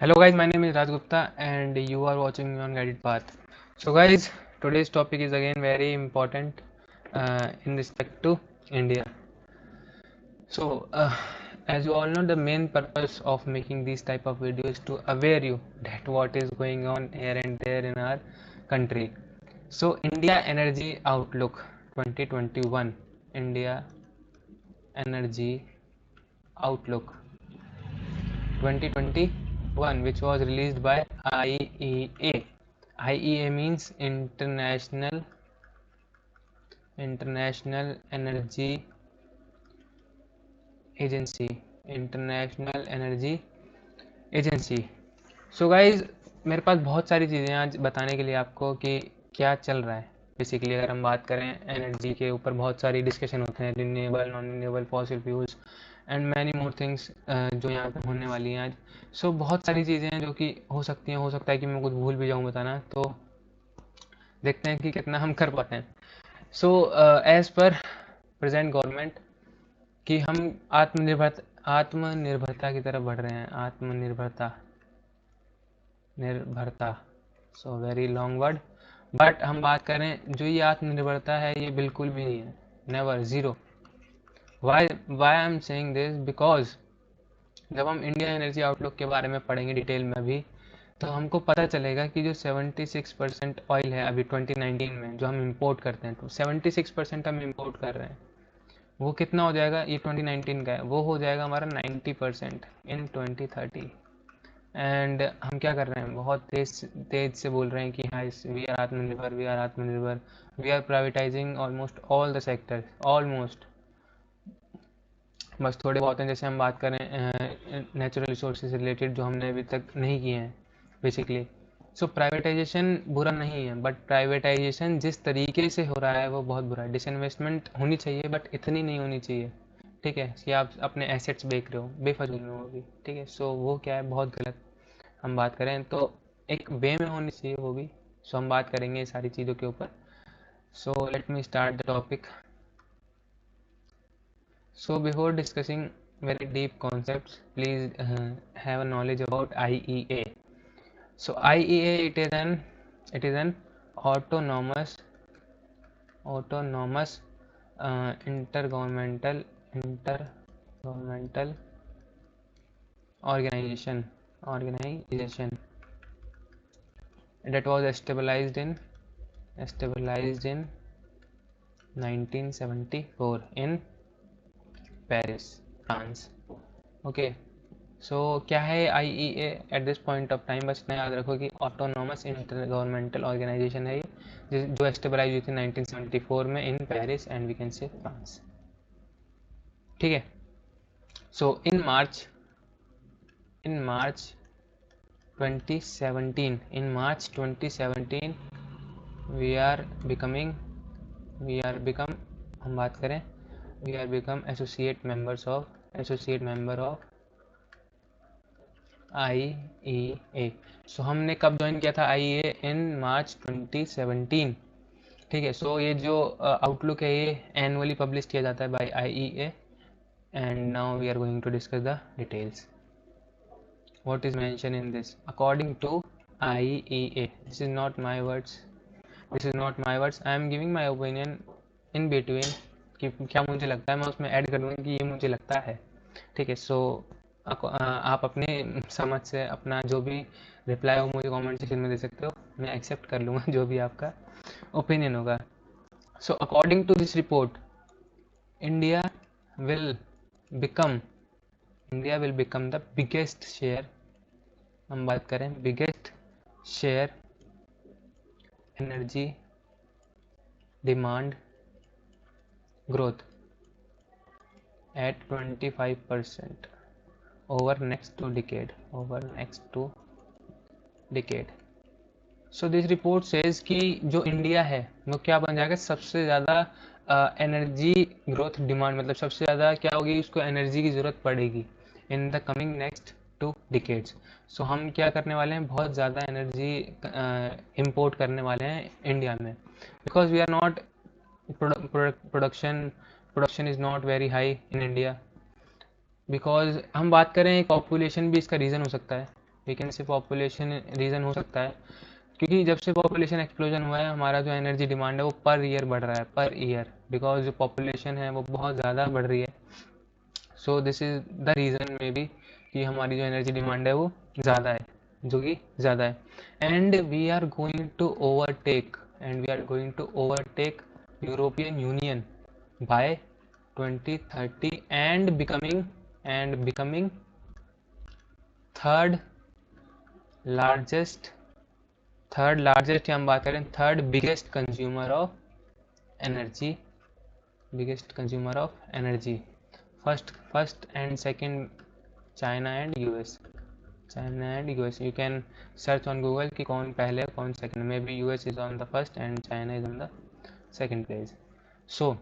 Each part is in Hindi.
Hello guys, my name is Raj Gupta and you are watching me on Guided Path. So guys, today's topic is again very important in respect to India. So as you all know, the main purpose of making these type of videos is to aware you that what is going on here and there in our country. So India Energy Outlook 2021, India Energy Outlook 2021, which was released by IEA. IEA means International Energy Agency. International Energy Agency. So guys, मेरे पास बहुत सारी चीज़ें आज बताने के लिए आपको कि क्या चल रहा है। बेसिकली अगर हम बात करें एनर्जी के ऊपर, बहुत सारी डिस्कशन होते हैं, renewable, non renewable, fossil fuels and many more things जो यहाँ पे होने वाली हैं आज। सो बहुत सारी चीज़ें हैं जो कि हो सकती हैं, हो सकता है कि मैं कुछ भूल भी जाऊँ बताना, तो देखते हैं कि कितना हम कर पाते हैं। So as per present government कि हम आत्मनिर्भरता की तरफ बढ़ रहे हैं। निर्भरता, so very long word, but हम बात करें जो ये आत्मनिर्भरता है, ये बिल्कुल भी नहीं है, never, zero. Why I am saying this because जब हम इंडिया एनर्जी आउटलुक के बारे में पढ़ेंगे डिटेल में अभी, तो हमको पता चलेगा कि जो 76% ऑयल है अभी 2019 में जो हम इंपोर्ट करते हैं, तो 76% हम इंपोर्ट कर रहे हैं, वो कितना हो जाएगा, ये 2019 का है, वो हो जाएगा हमारा 90% इन 2030। एंड हम क्या कर रहे हैं, बहुत तेज तेज से बोल रहे हैं कि हाँ, इस वी आर आत्मनिर्भर, वी आर आत्मनिर्भर, we are privatizing almost all the sector, almost. बस थोड़े बहुत हैं, जैसे हम बात करें नेचुरल रिसोर्सेज से रिलेटेड जो हमने अभी तक नहीं किए हैं बेसिकली। सो प्राइवेटाइजेशन बुरा नहीं है, बट प्राइवेटाइजेशन जिस तरीके से हो रहा है वो बहुत बुरा है। डिसइन्वेस्टमेंट होनी चाहिए बट इतनी नहीं होनी चाहिए, ठीक है, कि आप अपने एसेट्स बेच रहे हो बेफजूल में, वो भी ठीक है। सो वो क्या है, बहुत गलत। हम बात करें तो एक वे में होनी चाहिए वो भी। सो हम बात करेंगे सारी चीज़ों के ऊपर। So let me start the topic. So before discussing very deep concepts, please have a knowledge about IEA. So IEA, it is an autonomous intergovernmental organization that was established in 1974 in Paris, France. Okay, so क्या है IEA at this point of time, बस इतना याद रखो कि ऑटोनॉमस इंटर गवर्नमेंटल ऑर्गेनाइजेशन है ये, जो एस्टेबलाइज हुई थी 1974 में in Paris and we can say France, ठीक है। So in March 2017 we are become, हम बात करें, we are become associate member of IEA। सो हमने कब ज्वाइन किया था IEA, इन मार्च 2017, ठीक है। सो ये जो आउटलुक है ये एनुअली पब्लिश किया जाता है by IEA and now we are going to discuss the details what is mention in this according to IEA। This is not my words, I am giving my opinion in between, कि क्या मुझे लगता है, मैं उसमें ऐड कर दूँगा कि ये मुझे लगता है, ठीक है। सो आप अपने समझ से अपना जो भी रिप्लाई हो मुझे कमेंट सेक्शन में दे सकते हो, मैं एक्सेप्ट कर लूँगा जो भी आपका ओपिनियन होगा। So according to this report, India will become the biggest share, हम बात करें biggest share energy demand growth at 25% over next two decade। So this report says कि जो इंडिया है वो क्या बन जाएगा, सबसे ज़्यादा एनर्जी ग्रोथ डिमांड, मतलब सबसे ज़्यादा क्या होगी, उसको एनर्जी की ज़रूरत पड़ेगी in the coming next 2 decades. So हम क्या करने वाले हैं, बहुत ज़्यादा एनर्जी इंपोर्ट करने वाले हैं इंडिया में, because we are not production is not very high in India. Because हम बात करें पॉपुलेशन भी इसका रीज़न हो सकता है, we can say population reason हो सकता है, क्योंकि जब से पॉपुलेशन एक्सप्लोजन हुआ है हमारा जो एनर्जी डिमांड है वो पर ईयर बढ़ रहा है, पर ईयर, बिकॉज जो पॉपुलेशन है वो बहुत ज़्यादा बढ़ रही है। So this is the reason may be कि हमारी जो एनर्जी डिमांड है वो ज़्यादा है, जो कि ज़्यादा है। And we are going to overtake European Union by 2030 and becoming third largest हम बात करें third biggest consumer of energy. First and second China and US. You can search on Google कि कौन पहले कौन second, may be US is on the first and China is on the second place. So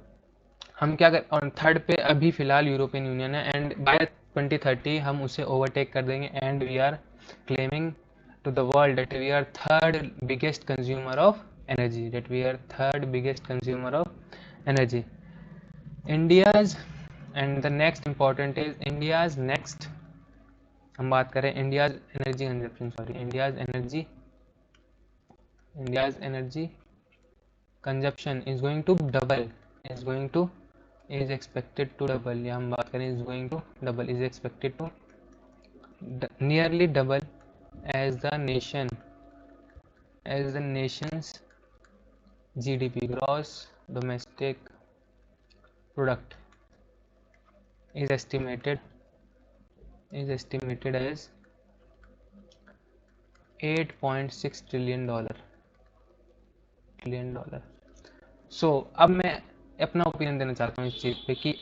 हम क्या कर, और थर्ड पे अभी फिलहाल यूरोपियन यूनियन है, एंड बाय 2030 हम उसे ओवरटेक कर देंगे, and we are claiming to the world that we are third biggest consumer of energy. India's, and the next important is India's next, हम बात करें India's energy consumption is going to double, is expected to double, या हम बात करें is going to double, is expected to nearly double as the nation's GDP, gross domestic product, is estimated as $8.6 trillion। सो अब मैं अपना ओपिनियन देना चाहता हूँ इस चीज़ पे कि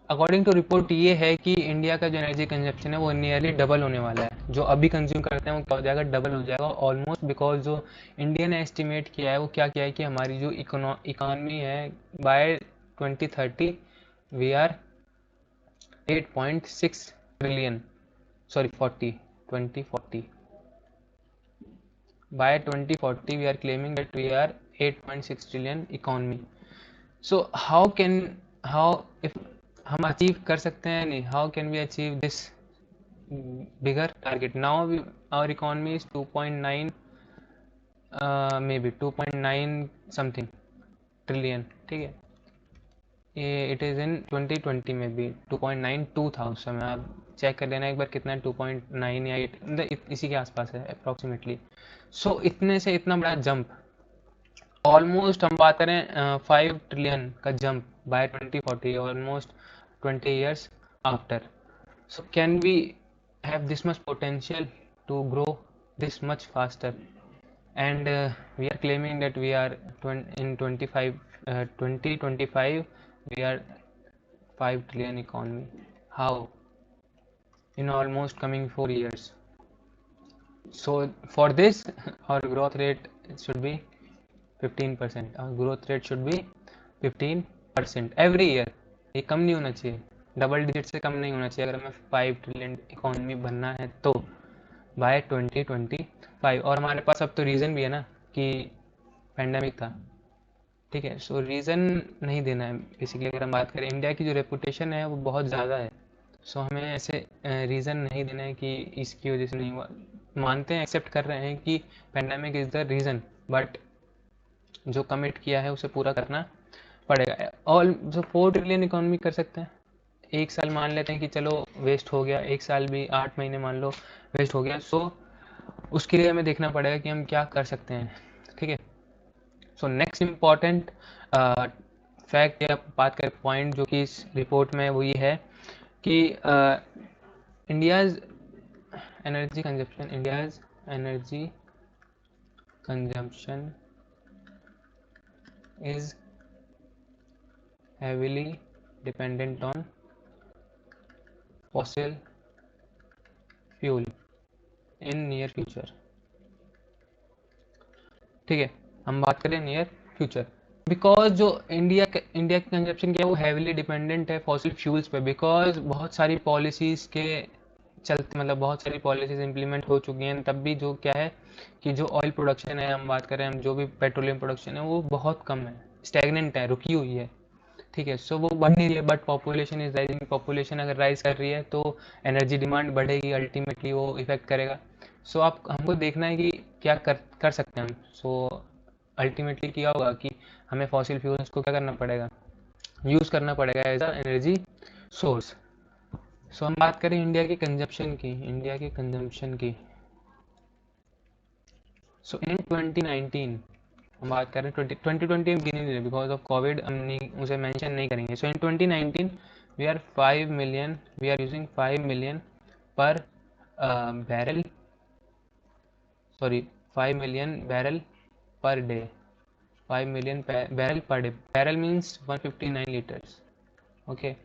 अकॉर्डिंग टू रिपोर्ट ये है कि इंडिया का जो एनर्जी कंजप्शन है वो नियरली डबल होने वाला है। जो अभी कंज्यूम करते हैं वो क्या हो जाएगा, डबल हो जाएगा ऑलमोस्ट, बिकॉज जो इंडिया ने एस्टिमेट किया है वो क्या किया है कि हमारी जो इकोनॉमी है by 2030 we are 8.6 trillion, sorry 2040 by 2040 we are claiming that we are 8.6 trillion economy. So how if हम अचीव कर सकते हैं नहीं, how can we achieve this bigger target? Now our economy is 2.9 maybe 2.9 something trillion, ठीक है, ये इट इज़ इन 2020 में भी 2.92 था उस समय, आप चेक कर लेना एक बार कितना 2.9 या 8 इसी के आसपास है अप्रॉक्सीमेटली। सो इतने से इतना बड़ा जंप, ऑलमोस्ट हम बात करें 5 ट्रिलियन का jump by 2040, almost 20 years after. So can we have this much potential to grow this much faster, and we are claiming that we are in 2025 we are 5 trillion economy. How? In almost coming 4 years. So for this our growth rate should be 15%. Our growth rate should be 15% every year. ये कम नहीं होना चाहिए, डबल डिजिट से कम नहीं होना चाहिए अगर हमें 5 ट्रिलियन इकोनॉमी बनना है तो बाय 2025। और हमारे पास अब तो रीज़न भी है ना कि पेंडेमिक था, ठीक है। सो रीज़न नहीं देना है बेसिकली। अगर हम बात करें इंडिया की जो रेपुटेशन है वो बहुत ज़्यादा है, सो हमें ऐसे रीज़न नहीं देना है कि इसकी वजह से नहीं हुआ। मानते हैं, एक्सेप्ट कर रहे हैं कि pandemic is the reason, but जो कमिट किया है उसे पूरा करना पड़ेगा। और जो 4 ट्रिलियन इकोनॉमी कर सकते हैं, एक साल मान लेते हैं कि चलो वेस्ट हो गया, एक साल भी 8 महीने मान लो वेस्ट हो गया, सो उसके लिए हमें देखना पड़ेगा कि हम क्या कर सकते हैं, ठीक है। सो नेक्स्ट इम्पॉर्टेंट फैक्ट या बात करें पॉइंट जो कि इस रिपोर्ट में वो ये है कि India's energy consumption is heavily dependent on fossil fuel in near future, ठीक है। हम बात करें नियर फ्यूचर, बिकॉज जो इंडिया की कंजप्शन क्या है वो हैवीली डिपेंडेंट है फॉसिल फ्यूल्स पे, बिकॉज बहुत सारी पॉलिसीज़ के चलते, मतलब बहुत सारी पॉलिसीज़ इंप्लीमेंट हो चुकी हैं, तब भी जो क्या है कि जो ऑयल प्रोडक्शन है, हम बात करें हम जो भी पेट्रोलियम प्रोडक्शन है वो बहुत कम है, स्टैगनेंट है, रुकी हुई है, ठीक है। सो वो बढ़ नहीं रही है, but population is rising. Population अगर राइज कर रही है तो एनर्जी डिमांड बढ़ेगी, अल्टीमेटली वो इफेक्ट करेगा सो आप हमको देखना है कि क्या कर सकते हैं हम। सो अल्टीमेटली क्या होगा कि हमें फॉसिल फ्यूल्स को क्या करना पड़ेगा, यूज़ करना पड़ेगा एज अ एनर्जी सोर्स। सो हम बात करें इंडिया की कंजप्शन की, इंडिया की कंजम्पशन की। सो इन 2019 हम बात करें 2020 हम गिने नहीं बिकॉज ऑफ कोविड, हम नहीं उसे मेंशन नहीं करेंगे। So in 2019 we are 5 million, we are using 5 million per barrel, sorry 5 million barrel per day, 5 million barrel per day. Barrel means 159 litres, okay,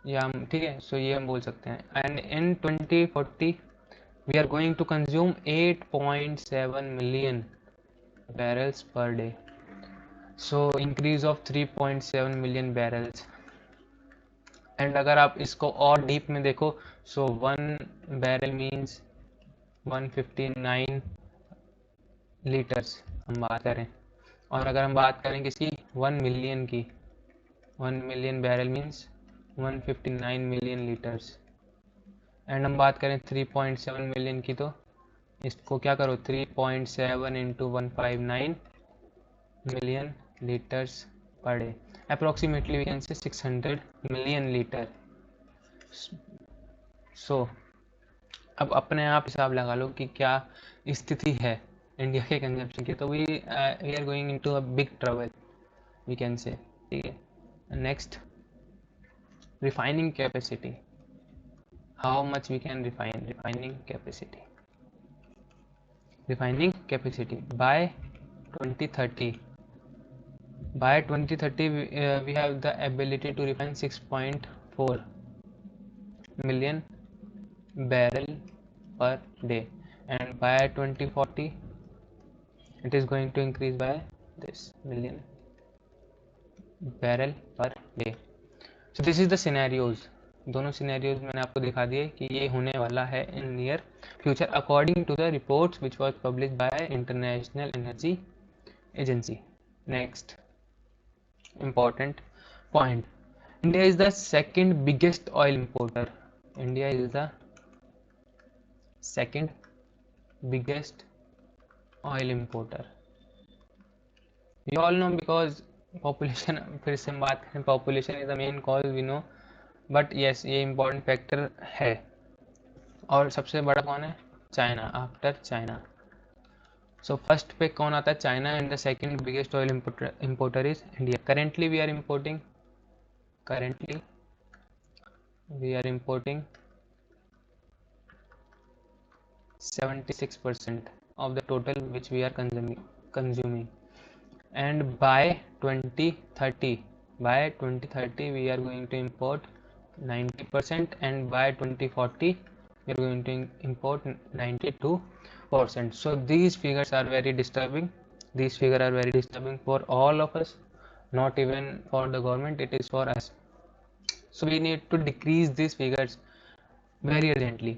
या हम ठीक है। सो ये हम बोल सकते हैं। And in 2040 we are going to consume 8.7 million barrels per day, so increase of 3.7 million barrels। And अगर आप इसको और डीप में देखो, सो 1 बैरल मीन्स 159 लीटर्स हम बात करें। और अगर हम बात करें किसी 1 मिलियन की, 1 million barrel means 159 million litres. And हम बात करें 3.7 मिलियन की, तो इसको क्या करो, 3.7 into 159 million liters per day, approximately we can say 600 million liter। so अब अपने आप हिसाब लगा लो कि क्या स्थिति है इंडिया के कंजप्शन की। तो we are going into a big trouble we can say, ठीक है। Next, refining capacity, how much we can refine, refining capacity by 2030, by 2030 we have the ability to refine 6.4 million barrel per day, and by 2040 it is going to increase by this million barrel per day। so this is the scenarios, दोनों सिनेरियोज मैंने आपको दिखा दिए कि ये होने वाला है in near future according to the reports which was published by International Energy Agency. Next important point, India is the second biggest oil importer, India is the second biggest oil importer। you all know because population, फिर से हम बात करें population is the main cause we know, but yes ये important factor है। और सबसे बड़ा कौन है, China, after China. So first पे कौन आता है, China, and the second biggest oil importer is India. Currently we are importing 76% of the total which we are consuming, and by 2030 we are going to import 90%, and by 2040 we are going to import 92%। so these figures are very disturbing, for all of us, not even for the government, it is for us। so we need to decrease these figures very urgently,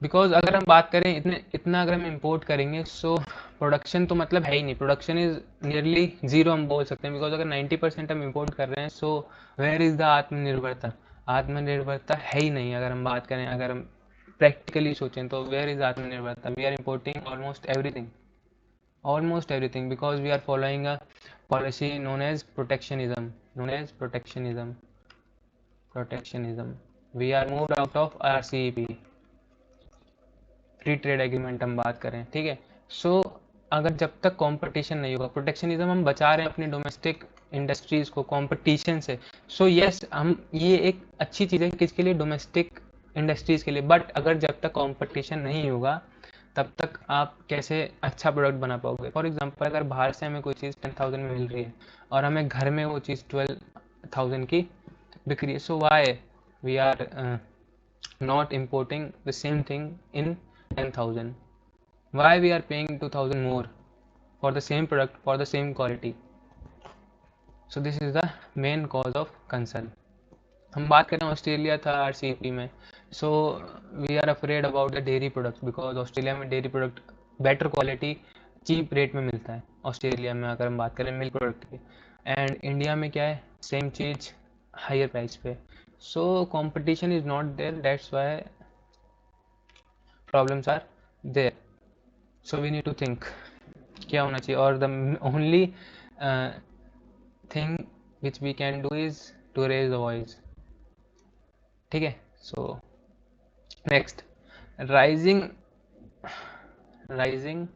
because अगर हम बात करें इतना अगर हम इंपोर्ट करेंगे, सो प्रोडक्शन तो मतलब है ही नहीं, प्रोडक्शन इज नियरली जीरो हम बोल सकते हैं। बिकॉज अगर 90% हम इंपोर्ट कर रहे हैं, सो वेयर इज़ द आत्मनिर्भरता, आत्मनिर्भरता है ही नहीं। अगर हम बात करें, अगर हम प्रैक्टिकली सोचें, तो वेयर इज़ आत्मनिर्भरता, we are importing almost everything because we are following a policy known as protectionism. We are moved out of RCEP, free trade agreement हम बात करें, ठीक है। सो अगर जब तक कंपटीशन नहीं होगा, प्रोटेक्शनिज्म हम बचा रहे हैं अपनी डोमेस्टिक इंडस्ट्रीज को कंपटीशन से। सो यस, हम ये एक अच्छी चीज़ है किसके लिए, डोमेस्टिक इंडस्ट्रीज के लिए। बट अगर जब तक कंपटीशन नहीं होगा, तब तक आप कैसे अच्छा प्रोडक्ट बना पाओगे। फॉर एग्जांपल, अगर बाहर से हमें कोई चीज़ 10,000 में मिल रही है और हमें घर में वो चीज़ 12,000 की बिक रही है, so why we are not importing the same thing in 10,000, why we are paying 2,000 more for the same product, for the same quality। so this is the main cause of concern। हम बात करें, ऑस्ट्रेलिया था RCEP में, so we are afraid about the dairy products because Australia में dairy product better quality cheap rate में मिलता है ऑस्ट्रेलिया में, अगर हम बात करें मिल्क प्रोडक्ट की। एंड इंडिया में क्या है, सेम चीज़ हायर प्राइस पे। So competition is not there, that's why problems are there, so we need to think क्या होना चाहिए, और the only thing which we can do is to raise the voice, ठीक है। So next, rising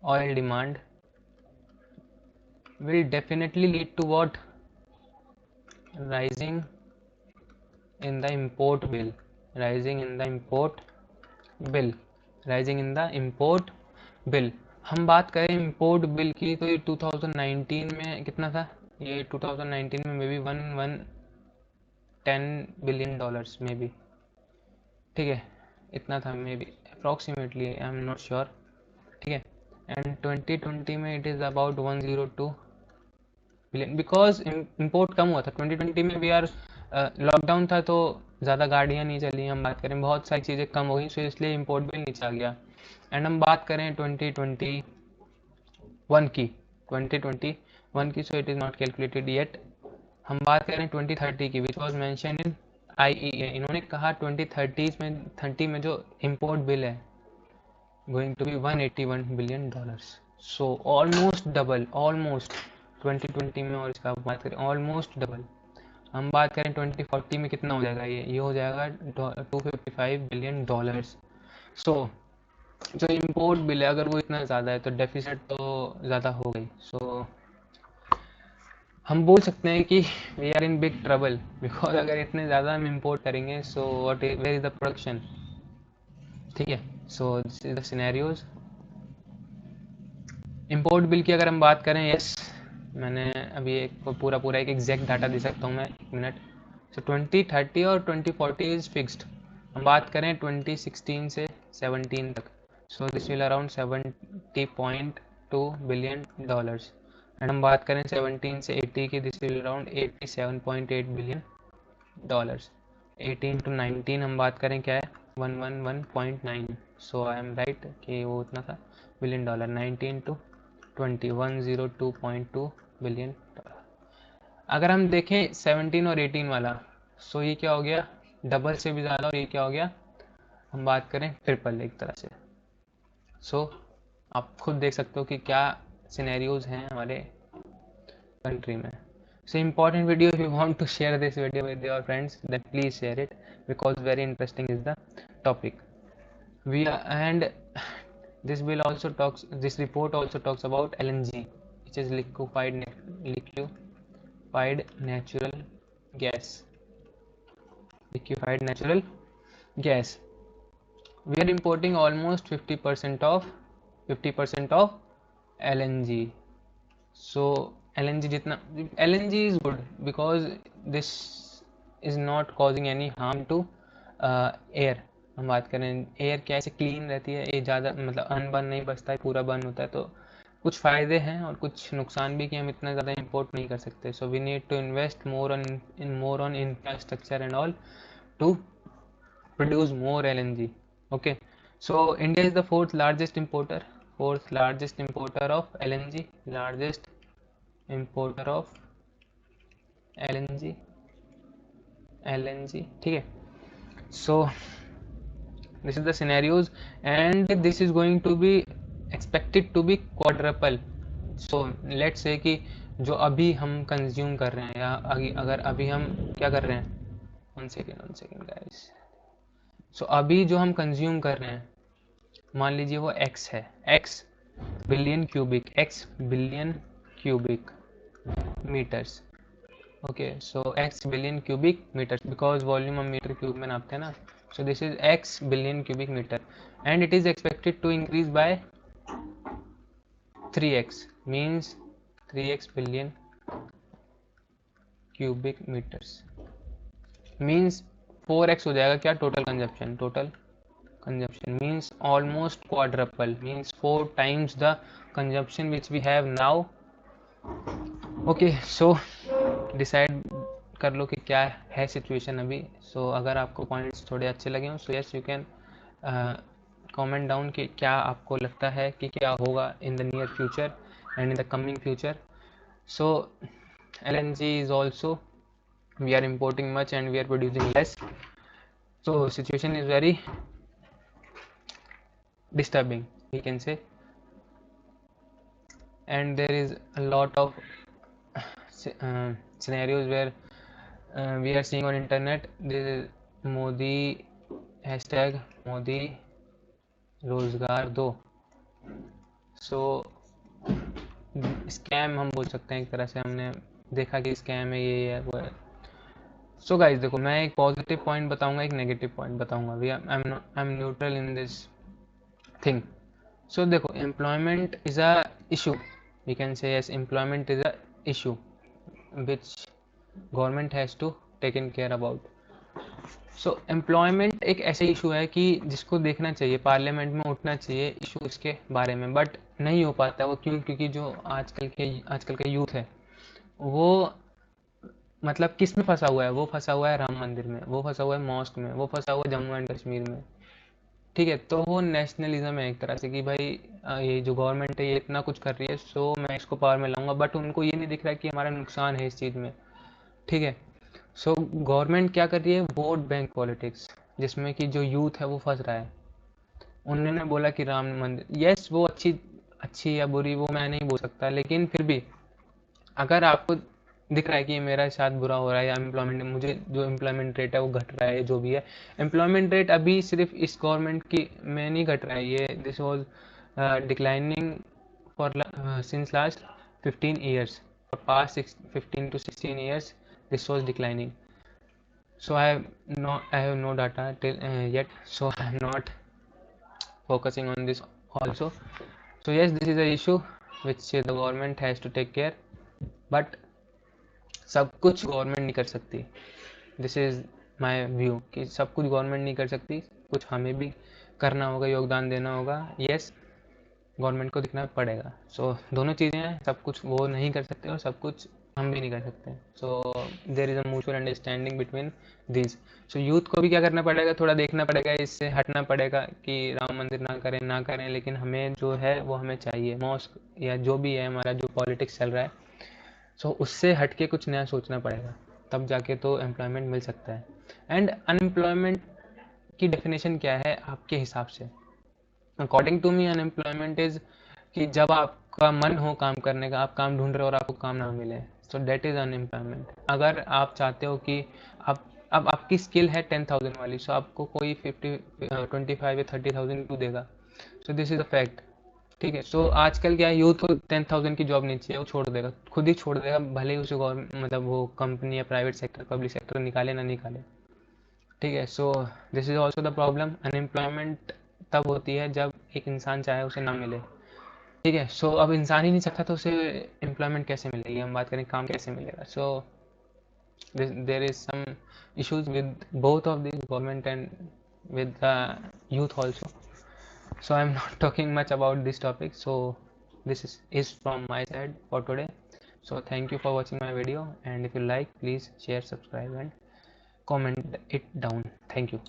oil demand will definitely lead to what? Rising in the import bill, rising in the import bill, rising in the import bill। हम बात करें import bill की तो ये 2019 में कितना था, ये 2019 में मे बी 110 बिलियन डॉलर्स में भी, ठीक है, इतना था may be approximately, I am not sure, ठीक है। एंड 2020 में it is about 102 billion, because import कम हुआ था 2020 में, वी आर लॉकडाउन था तो ज़्यादा गाड़ियाँ नहीं चली, हम बात करें बहुत सारी चीज़ें कम हो गई, सो इसलिए इम्पोर्ट बिल नीचे आ गया। एंड हम बात करें 2021 की, 2021 की, so it is not calculated yet. हम बात करें 2030 की, which was mention in IEA, इन्होंने कहा 2030 में जो इम्पोर्ट बिल है going to be 181 billion dollars, so almost double, almost 2020 में, और इसका बात करें ऑलमोस्ट डबल। हम बात करें 2040 में कितना हो जाएगा, ये हो जाएगा 255 बिलियन डॉलर्स। सो जो इम्पोर्ट बिल है अगर वो इतना ज़्यादा है तो डेफिसिट तो ज़्यादा हो गई, सो हम बोल सकते हैं कि we are in big trouble, because अगर इतने ज़्यादा हम इम्पोर्ट करेंगे so what where is the production, ठीक है। So this is the scenarios. Import bill की अगर हम बात करें, यस मैंने अभी एक पूरा एक एग्जैक्ट डाटा दे सकता हूँ मैं, एक मिनट। सो 2030 और 2040 इज़ फिक्स्ड। हम बात करें 2016 से 17 तक, so this will around 70.2 billion dollars. And हम बात करें 17 से 80 की, this will around 87.8 billion dollars. 18 to 19 हम बात करें क्या है, 111.9, सो आई एम राइट कि वो उतना था billion dollar. 19 to 20 102.2 billion dollar. अगर हम देखें 17 और 18 वाला, सो ये क्या हो गया, डबल से भी ज़्यादा, और ये क्या हो गया, हम बात करें ट्रिपल एक तरह से। सो आप खुद देख सकते हो कि क्या सिनेरियोज हैं हमारे कंट्री में। So important video, if you want to share this video with your friends then please share it, because very interesting is the topic. And this report also talks about LNG, which is liquefied natural gas. Liquefied natural gas. We are importing almost 50% of LNG. So LNG जितना, LNG is good because this is not causing any harm to air। हम बात करें एयर क्या ऐसे क्लीन रहती है, ये ज़्यादा मतलब अनबन नहीं बचता है, पूरा बन होता है, तो कुछ फ़ायदे हैं और कुछ नुकसान भी कि हम इतना ज़्यादा इंपोर्ट नहीं कर सकते। So we need to invest more on infrastructure and all to produce more LNG. Okay, so India is the fourth largest importer of LNG, largest importer of LNG, ठीक है। So this is the scenarios and this is going to be expected to be quadruple। So let's say कि जो अभी हम कंज्यूम कर रहे हैं, या अगर अभी हम क्या कर रहे हैं, वन सेकेंड गाइस। सो अभी जो हम कंज्यूम कर रहे हैं, मान लीजिए वो x है, x billion cubic metres. Okay, so x billion cubic metres, because volume हम मीटर क्यूब में नापते हैं ना। So this is x billion cubic metre and it is expected to increase by 3x, means 3x billion cubic metres, means 4x हो जाएगा क्या, total consumption means almost quadruple, means 4 times the consumption which we have now। okay, so decide कर लो कि क्या है सिचुएशन अभी। so अगर आपको पॉइंट्स थोड़े अच्छे लगे हो, so yes you can comment down कि क्या आपको लगता है कि क्या होगा in the near future and in the coming future। so LNG is also, we are importing much and we are producing less, so situation is very disturbing, we can say. And there is a lot of scenarios where we are seeing on internet. This is Modi hashtag Modi रोजगार दो. सो स्कैम हम बोल सकते हैं एक तरह से. हमने देखा कि स्कैम है, ये है, वो है. सो गाइस देखो, मैं एक पॉजिटिव पॉइंट बताऊंगा, एक नेगेटिव पॉइंट बताऊंगा. I am neutral in this thing. So देखो, employment is a issue. We can say yes, employment is a issue which government has to taken care about. So employment एक ऐसे इशू है कि जिसको देखना चाहिए, पार्लियामेंट में उठना चाहिए इशू इसके बारे में, बट नहीं हो पाता. वो क्यों? क्योंकि जो आजकल का यूथ है वो मतलब किस में फंसा हुआ है? वो फंसा हुआ है राम मंदिर में, वो फंसा हुआ है मॉस्क में, वो फंसा हुआ है जम्मू एंड कश्मीर में. ठीक है, तो वो नेशनलिज्म है एक तरह से कि भाई ये जो गवर्नमेंट है ये इतना कुछ कर रही है, सो मैं इसको पावर में लाऊंगा. बट उनको ये नहीं दिख रहा कि हमारा नुकसान है इस चीज़ में. ठीक है. सो गवर्नमेंट क्या कर रही है? वोट बैंक पॉलिटिक्स, जिसमें कि जो यूथ है वो फंस रहा है. उन्होंने बोला कि राम मंदिर, यस वो अच्छी या बुरी वो मैं नहीं बोल सकता, लेकिन फिर भी अगर आपको दिख रहा है कि मेरा साथ बुरा हो रहा है या एम्प्लॉयमेंट, मुझे जो एम्प्लॉयमेंट रेट है वो घट रहा है, जो भी है एम्प्लॉयमेंट रेट अभी सिर्फ इस गवर्नमेंट की में नहीं घट रहा है. ये this was declining for since last 15 years. For past 15 to 16 years this was declining. So I have no data till yet, so I am not focusing on this also. So yes, this is a issue which the government has to take care, but सब कुछ गवर्नमेंट नहीं कर सकती. दिस इज़ माई व्यू कि सब कुछ गवर्नमेंट नहीं कर सकती, कुछ हमें भी करना होगा, योगदान देना होगा. यस, गवर्नमेंट को दिखना पड़ेगा. सो दोनों चीज़ें हैं, सब कुछ वो नहीं कर सकते और सब कुछ हम भी नहीं कर सकते. So there is a mutual understanding between this. So youth को भी क्या करना पड़ेगा? थोड़ा देखना पड़ेगा, इससे हटना पड़ेगा कि राम मंदिर ना करें, लेकिन हमें जो है वो हमें चाहिए. मॉस्क या जो भी है हमारा जो पॉलिटिक्स चल रहा है, सो उससे हट के कुछ नया सोचना पड़ेगा, तब जाके तो एम्प्लॉयमेंट मिल सकता है. एंड अनएम्प्लॉयमेंट की डेफिनेशन क्या है आपके हिसाब से? According to me unemployment is कि जब आपका मन हो काम करने का, आप काम ढूंढ रहे हो और आपको काम ना मिले, सो डेट इज़ अनएम्प्लॉयमेंट. अगर आप चाहते हो कि आप अब आपकी स्किल है 10,000 वाली, सो आपको कोई 25 या 30,000 क्यों देगा? So this is a fact. ठीक है. सो आजकल क्या है, यूथ को 10,000 की जॉब नहीं चाहिए, वो छोड़ देगा, खुद ही छोड़ देगा, भले ही उसे गवर्नमेंट मतलब वो कंपनी या प्राइवेट सेक्टर पब्लिक सेक्टर निकाले ना निकाले. ठीक है. So this is also the problem. Unemployment तब होती है जब एक इंसान चाहे उसे ना मिले. ठीक है. सो अब इंसान ही नहीं सकता तो उसे एम्प्लॉयमेंट कैसे मिलेगी? हम बात करें काम कैसे मिलेगा. So there is some issues with both of these, government and with the youth also. So I'm not talking much about this topic. So this is from my side for today. So thank you for watching my video, and if you like, please share, subscribe and comment it down. Thank you.